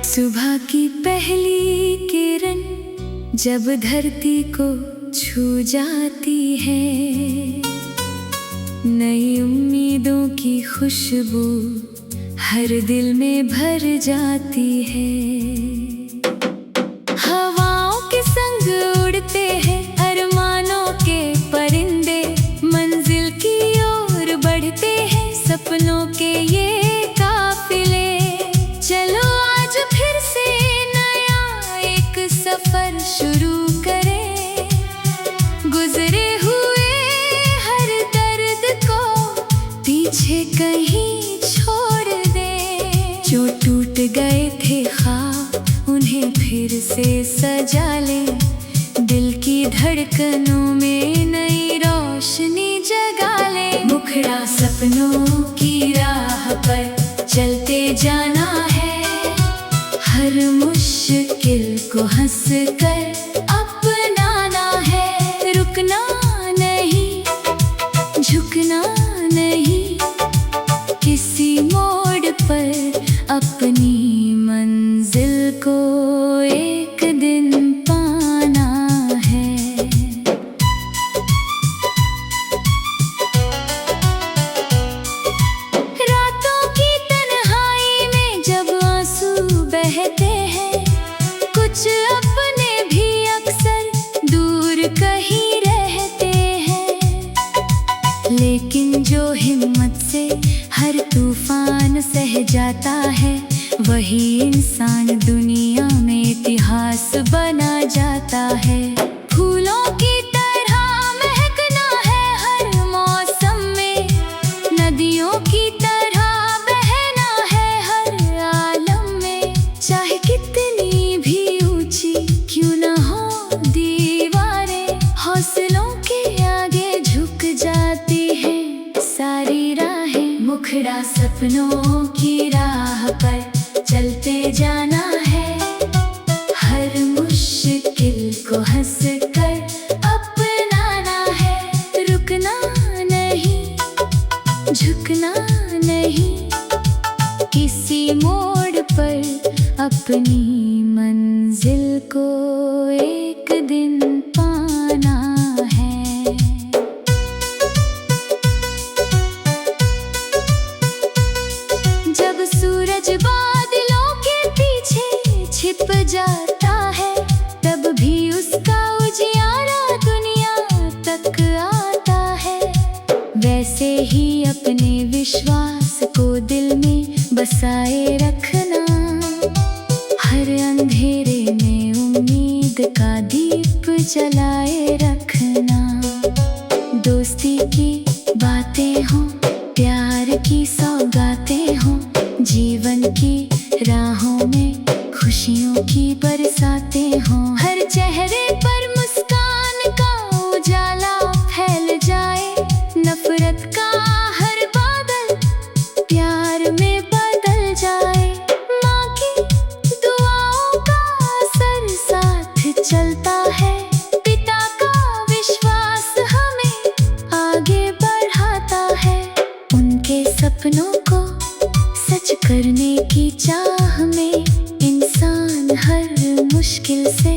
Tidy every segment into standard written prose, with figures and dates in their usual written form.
सुबह की पहली किरण जब धरती को छू जाती है, नई उम्मीदों की खुशबू हर दिल में भर जाती है। हवाओं के संग उड़ते हैं अरमानों के परिंदे, मंजिल की ओर बढ़ते हैं सपनों के ये काफिले। चलो आज फिर से नया एक सफर शुरू करें, गुजरे हुए हर दर्द को पीछे कहीं छोड़ दें। जो टूट गए थे ख्वाब उन्हें फिर से सजा लें, दिल की धड़कनों में नई रोशनी जगा लें। मुखड़ा सपनों की राह पर चलते जाना है, हर मुश्किल को हंस कर अपनाना है। रुकना नहीं, झुकना नहीं, किसी मोड़ पर अपनी मंजिल को एक दिन पाना है। रातों की तन्हाई में जब आंसू बहते हैं, कुछ अपने भी अक्सर दूर कहीं रहते हैं, लेकिन जो हिम्मत से हर तूफान सह जाता है, वही इंसान दुनिया में इतिहास बना जाता है। फूलों की तरह महकना है हर मौसम में, नदियों की तरह बहना है हर आलम में। चाहे कितनी भी ऊंची क्यों न हो दीवारें, हौसलों के आगे झुक जाती है सारी राहें। मुखड़ा सपनों की राह पर चलते जाना है, हर मुश्किल को हंस कर अपनाना है। रुकना नहीं, झुकना नहीं, किसी मोड़ पर अपनी मंजिल को एक दिन पाना है। जब सूरज बादलों के पीछे छिप जाता है, तब भी उसका उजियारा दुनिया तक आता है। वैसे ही अपने विश्वास को दिल में बसाए रखना, हर अंधेरे में उम्मीद का दीप जलाए रखना। दोस्ती की बातें हों, प्यार की सौगातें हों, जीवन की राहों में खुशियों की बरसातें हों, हर चेहरे पर मुस्कान का उजाला फैल जाए। नफरत का हर बादल प्यार में बदल जाए। माँ की दुआओं का असर साथ चलता है, पिता का विश्वास हमें आगे बढ़ाता है। उनके सपनों को सच करने की चाह में इंसान हर मुश्किल से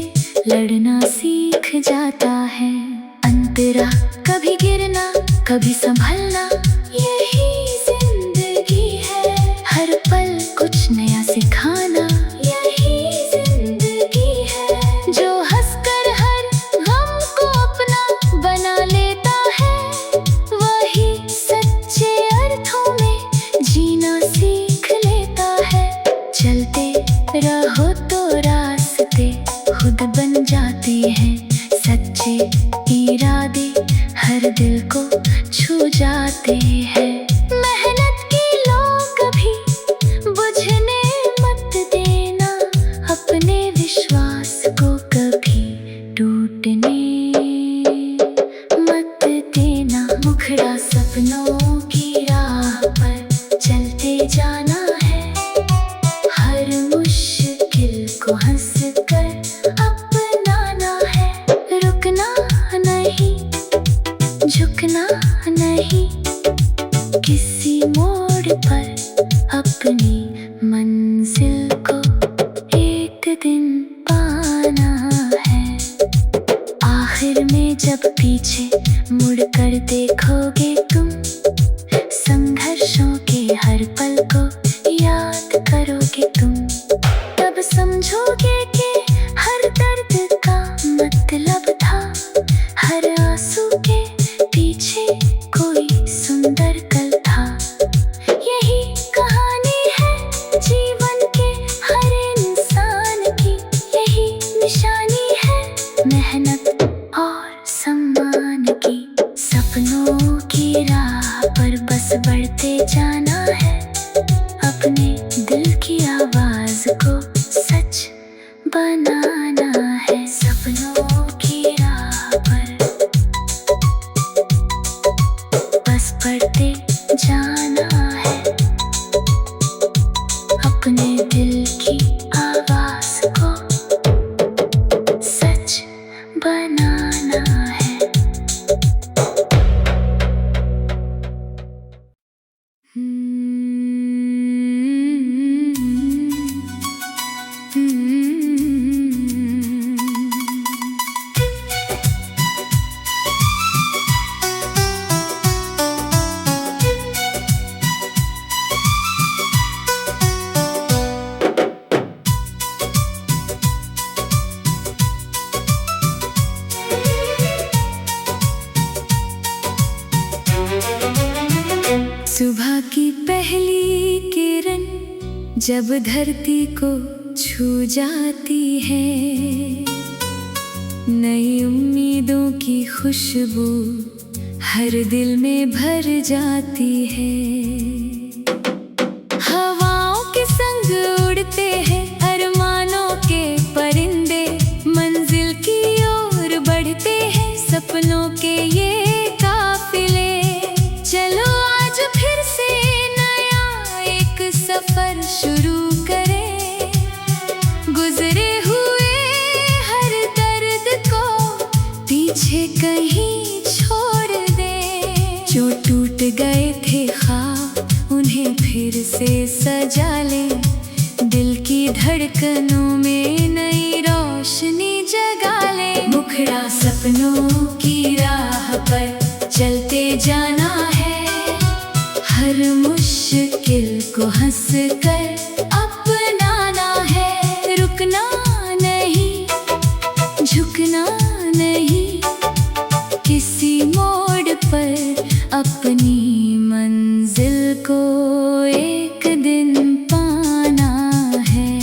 लड़ना सीख जाता है। अंतरा कभी गिरना कभी संभलना, यही जिंदगी है। हर पल कुछ नया सिखाना, यही जिंदगी है। जो हंसकर हर गम को अपना बना लेता है, वही सच्चे अर्थों में जीना सीख लेता है। चलते रहो तो रास्ते खुद बन जाते हैं, सच्चे इरादे हर दिल को छू जाते हैं। मेहनत की लो कभी बुझने मत देना, अपने जब पीछे मुड़ कर देखोगे तुम, संघर्षों के हर पल को याद करोगे तुम, तब समझोगे कि हर दर्द का मतलब था, हर आंसू के पीछे कोई सुंदर कल था। यही कहानी है जीवन के हर इंसान की, यही निशानी है मेहनत और सम्मान की। सपनों की राह पर बस बढ़ते जाना है, अपने दिल की आवाज को सच बनाना है। सपनों की राह पर बस बढ़ते जाना है, अपने दिल की आवाज को सच बनाना है। सुबह की पहली किरण जब धरती को छू जाती है, नई उम्मीदों की खुशबू हर दिल में भर जाती है। हवाओं के संग उड़ते हैं अरमानों के परिंदे, मंजिल की ओर बढ़ते हैं सपनों के ये काफिले। चलो आज फिर से नया एक सफर शुरू करें, गुजरे हुए हर दर्द को पीछे कहीं छोड़ दें। जो टूट गए थे ख्वाब उन्हें फिर से सजा लें, दिल की धड़कनों में नई रोशनी जगा लें। मुखड़ा सपनों की राह पर चलते जाना है, हर मुश्किल को हंस कर अपनाना है। रुकना नहीं, झुकना नहीं, किसी मोड़ पर अपनी मंजिल को एक दिन पाना है।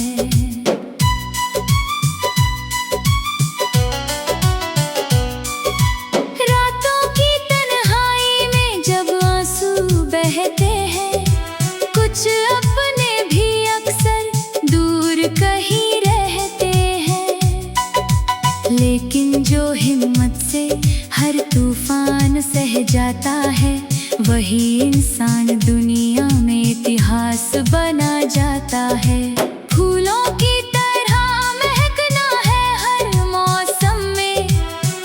रातों की तन्हाई में जब आंसू बहते हैं, कुछ अपने भी अक्सर दूर कहीं रहते हैं, लेकिन जो हिम्मत से हर तूफान सह जाता है, वही इंसान दुनिया में इतिहास बना जाता है। फूलों की तरह महकना है हर मौसम में,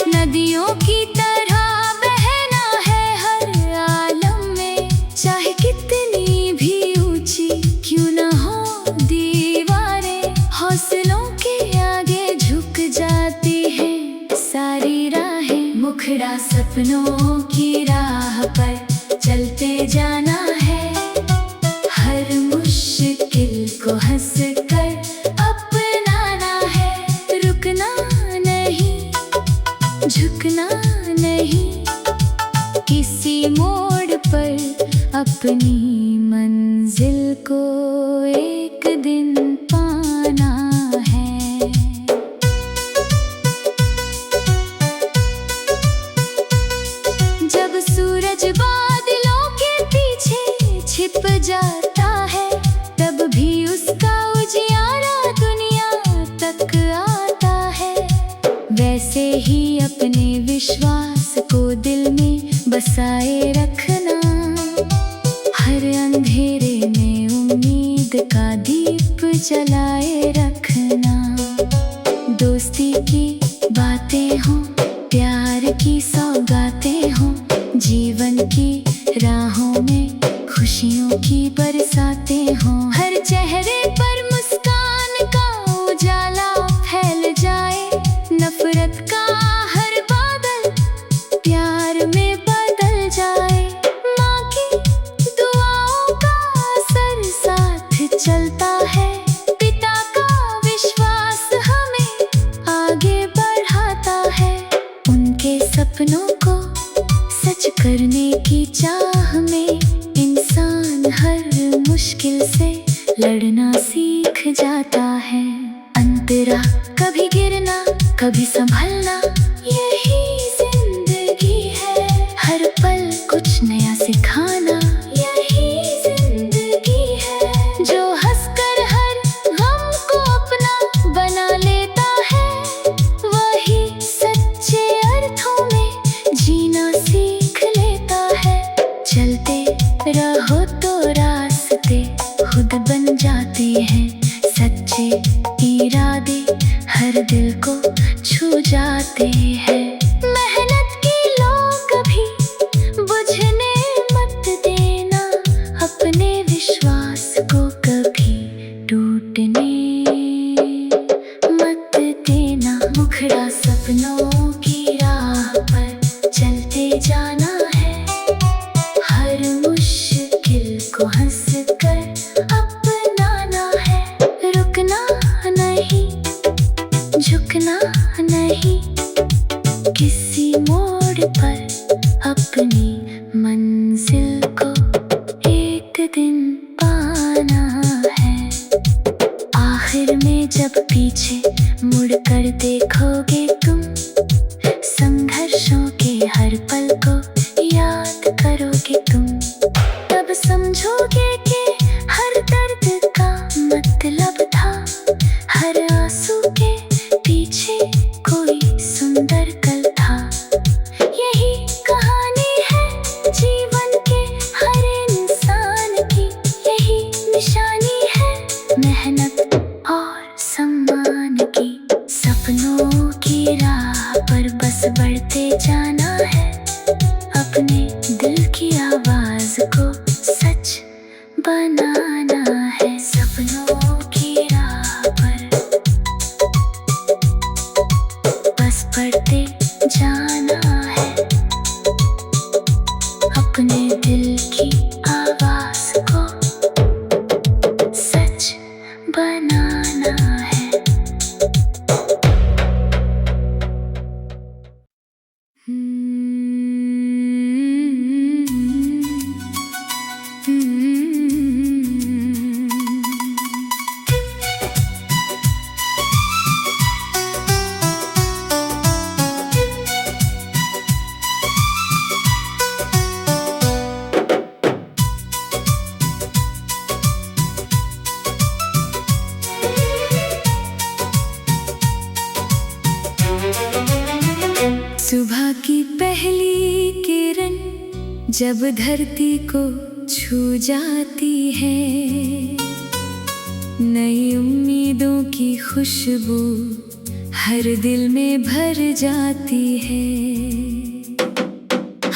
नदियों की तरह बहना है हर आलम में। चाहे कितनी भी ऊंची क्यों न हो दीवारें, हौसलों के आगे झुक जाती है सारी राहें। मुखड़ा सपनों की राह पर चलते जाना है, हर मुश्किल को हंस कर अपनाना है। रुकना नहीं, झुकना नहीं, किसी मोड़ पर अपनी मंजिल को एक दिन पाना है। जब सूरज बादलों के पीछे छिप जाता है, तब भी उसका उजियारा दुनिया तक आता है। वैसे ही अपने विश्वास को दिल में बसाए रखना, हर अंधेरे में उम्मीद का दीप जलाए रखना। दोस्ती की बातें हों, प्यार की सौगातें हों, जीवन की राहों में खुशियों की बरसातें हों, हर चेहरे पर मुस्कान का उजाला फैल जाए, नफरत का हर बादल कभी संभलना यही जिंदगी है, हर पल कुछ नया सिखाना यही जिंदगी है। जो हंसकर हर गम को अपना बना लेता है, वही सच्चे अर्थों में जीना सीख लेता है। चलते रहो तो रास्ते खुद बन जाते हैं, सच्चे इरादे हर दिल को छू जाते हैं। मेहनत की लो कभी बुझने मत देना, अपने विश्वास को कभी टूटने मत देना। मुखड़ा सपनों की राह पर चलते जाना है, हर मुश्किल को हंस कर अपनाना है। रुकना नहीं, झुकना नहीं, किसी मोड़ पर अपनी मंजिल को एक दिन पाना है। आखिर में जब पीछे मुड़ कर देखोगे तुम, संघर्षों के हर पल को याद करोगे तुम, तब समझोगे कि हर दर्द का मतलब था, हर आंसू के पीछे कोई सुंदर कल था। यही कहानी है जीवन के हर इंसान की, यही निशानी है मेहनत और सम्मान की। सपनों की राह पर बस बढ़ते जाना है, अपने दिल की आवाज को सच बनाना है। सपनों की राह पर बस बढ़ते जाना है, अपने दिल की आवाज को सच बनाना है। सुबह की पहली किरण जब धरती को छू जाती है, नई उम्मीदों की खुशबू हर दिल में भर जाती है।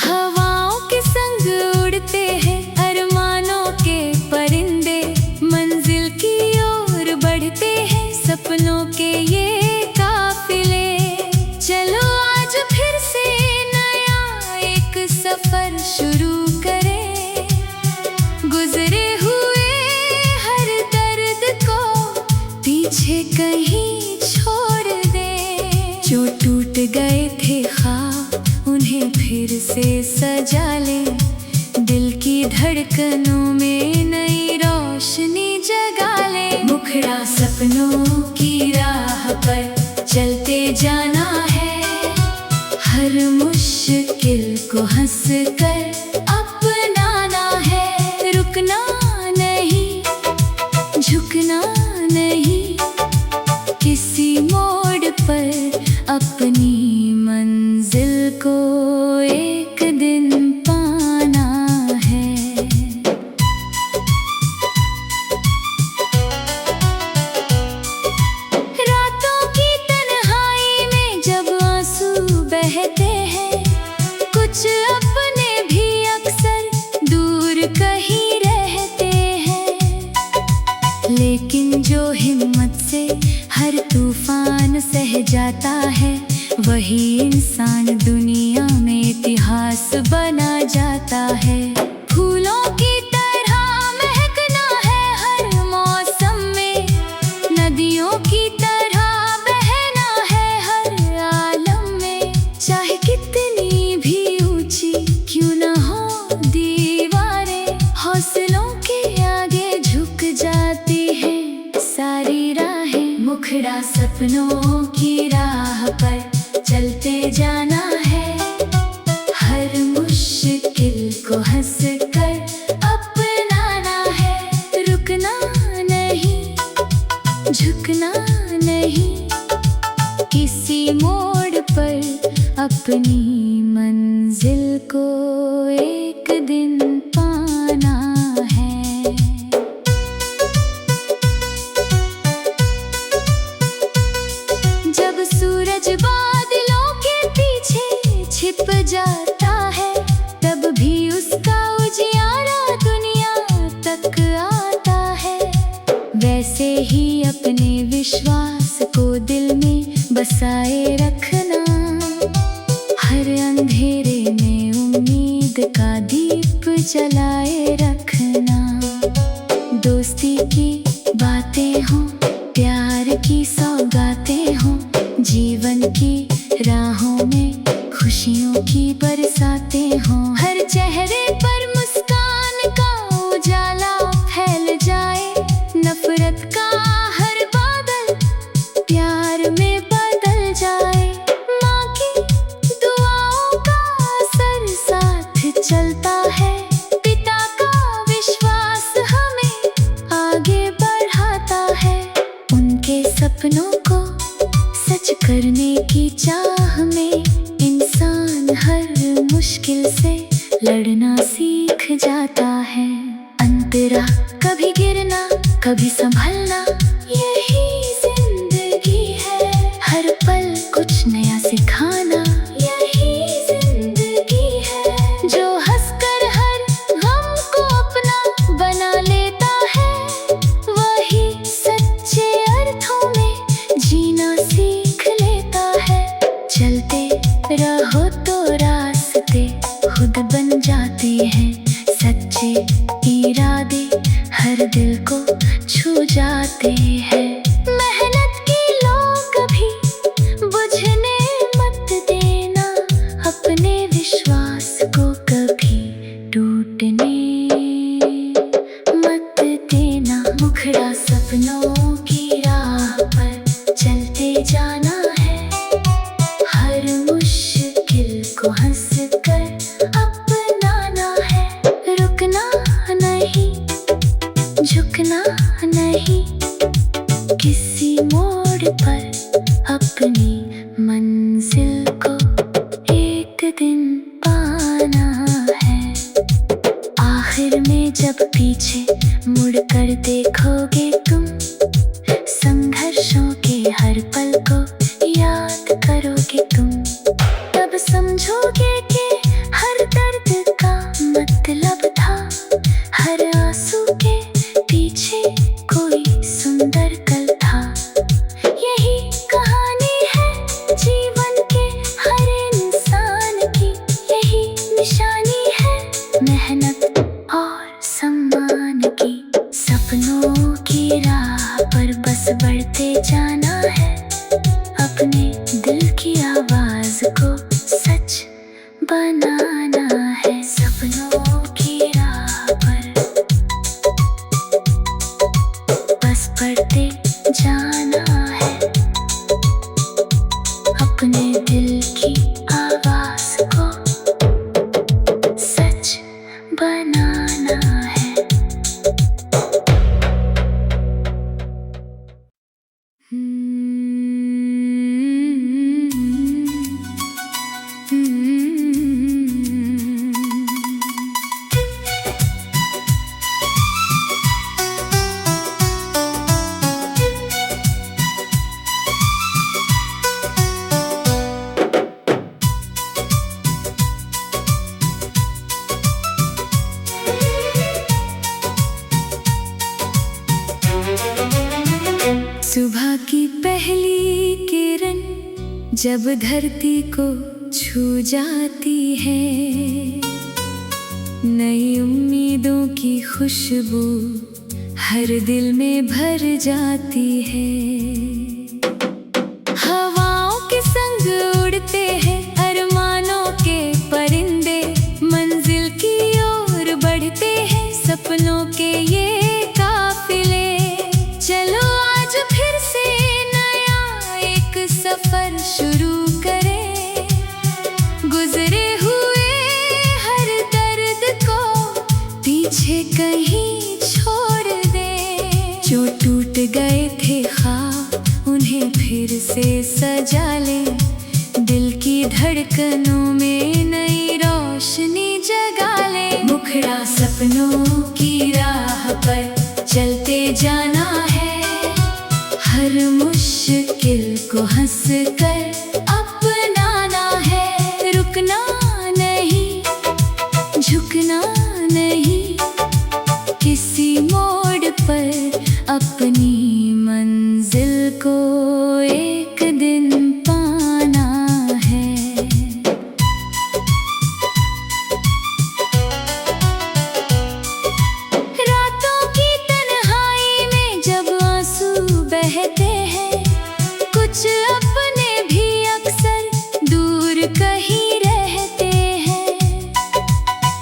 हवाओं के संग उड़ते हैं अरमानों के परिंदे, मंजिल की ओर बढ़ते हैं सपनों के ये काफिले। चलो आज फिर से नया एक सफर शुरू करें, गुजरे हुए हर दर्द को पीछे कहीं छोड़ दें। जो टूट गए थे ख्वाब उन्हें फिर से सजा लें, दिल की धड़कनों में नई रोशनी जगा लें। मुखड़ा सपनों की राह पर चलते जाना है, हर मुश्किल को हंस कर अपनाना है। रुकना नहीं, झुकना नहीं, किसी मोड़ पर अपनी मंजिल को एक दिन पाना है। रातों की तन्हाई में जब आंसू बहते हैं, कुछ अपने भी अक्सर दूर कहीं रहते हैं, लेकिन जो हिम्मत से हर तूफान सह जाता है, वही इंसान दुनिया में इतिहास बना जाता है। फूलों की तरह महकना है हर मौसम में, नदियों की तरह बहना है हर आलम में। चाहे कितनी भी ऊंची क्यों न हो दीवारें, हौसलों के आगे झुक जाती हैं सारी राहें। मुख मुखड़ा सपनों की राह पर चलते जाना है। हर मुश्किल को हंस कर अपनाना है। रुकना नहीं, झुकना नहीं, किसी मोड़ पर अपनी मंजिल को एक दिन पाना है। जब सूरज बादलों के पीछे छिप जाता है, तब भी उसका उजियारा दुनिया तक आता है। वैसे ही अपने विश्वास को दिल में बसाए रखना। हर अंधेरे में उम्मीद का दीप जलाए रखना। दोस्ती की बातें हों, प्यार की सौगातें हों, जीवन की राहों में खुशियों की बरसातें हों। हर चेहरे पर मुस्कान का उजाला फैल जाए। नफरत का हर बादल प्यार में बदल जाए। माँ की दुआओं का असर साथ चलता है। पिता का विश्वास हमें आगे बढ़ाता है। उनके सपनों को सच करने की चाह में इंसान हर मुश्किल से लड़ना सीख जाता है। अंतरा कभी गिरना, कभी संभलना, यही जिंदगी है। हर पल कुछ नया सिखाना, यही जिंदगी है। जो हंसकर हर गम को अपना बना लेता है, वही सच्चे अर्थों में जीना सीख लेता है। चलते रहो तो रास्ते खुद बन जाते हैं। सच्चे इरादे हर दिल को छू जाते हैं। मेहनत की लो कभी बुझने मत देना। अपने विश्वास को कभी टूटने मत देना। मुखड़ा सपनों की राह पर चलते जाना है। हर मुश्किल को हंस कर अपनाना है। रुकना नहीं, झुकना नहीं, किसी मोड़ पर अपनी मंजिल को एक दिन पाना है। आखिर में जब पीछे मुड़ कर देखोगे तुम, संघर्षों के हर पल को याद करोगे तुम, तब समझोगे कि हर दर्द का मतलब था। हर आंसू के पीछे कोई सुंदर कल था। यही कहानी है जीवन के हर इंसान की। यही निशानी है मेहनत और सम्मान की। सपनों की राह पर बस बढ़ते जाना है। अपने दिल की आवाज को सच बनाना है। सपनों की राह पर बस बढ़ते जाना है। अपने दिल की आवाज को सच बनाना है। सुबह की पहली किरण जब धरती को छू जाती है, नई उम्मीदों की खुशबू हर दिल में भर जाती है। हवाओं के संग उड़ते हैं अरमानों के परिंदे, मंजिल की ओर बढ़ते हैं सपनों के ये काफिले। चलो आज फिर से फिर से सजा ले, दिल की धड़कनों में नई रोशनी जगा ले। मुखड़ा सपनों की राह पर चलते जाना है, हर मुश्किल को हंस कर अपनाना है। रुकना नहीं, झुकना नहीं, किसी मोड़ पर अपनी मंजिल को एक दिन पाना है। रातों की तन्हाई में जब आंसू बहते हैं, कुछ अपने भी अक्सर दूर कहीं रहते हैं,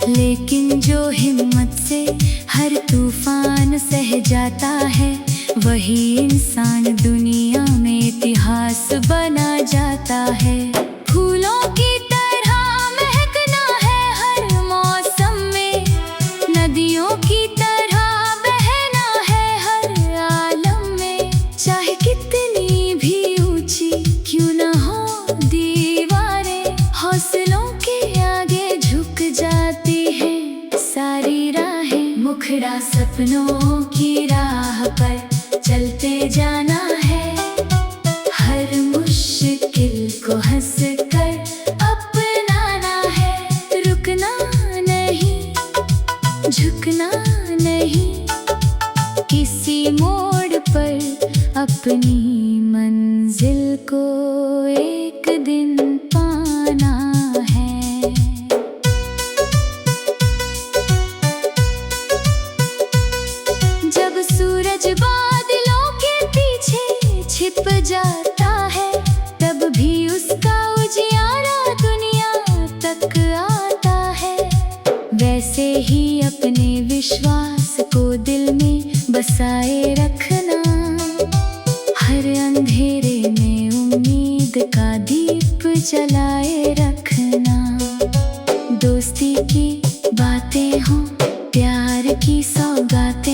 लेकिन जो हिम्मत से हर तूफान सह जाता है, वही इंसान दुनिया में इतिहास बना जाता है। फूलों की तरह महकना है हर मौसम में, नदियों की तरह बहना है हर आलम में। चाहे कितनी भी ऊंची क्यों न हो दीवारें, हौसलों के आगे झुक जाती है सारी राहें। मुखड़ा सपनों की राह पर चलते जाना है, हर मुश्किल को हंस कर अपनाना है। रुकना नहीं, झुकना नहीं, किसी मोड़ पर अपनी मंजिल को एक दिन पाना है। जब सूरज बादलों के पीछे छिप जाता है, तब भी उसका उजियारा दुनिया तक आता है। वैसे ही अपने विश्वास को दिल में बसाए रखना, हर अंधेरे में उम्मीद का दीप जलाए रखना। दोस्ती की बातें हों, प्यार की सौगातें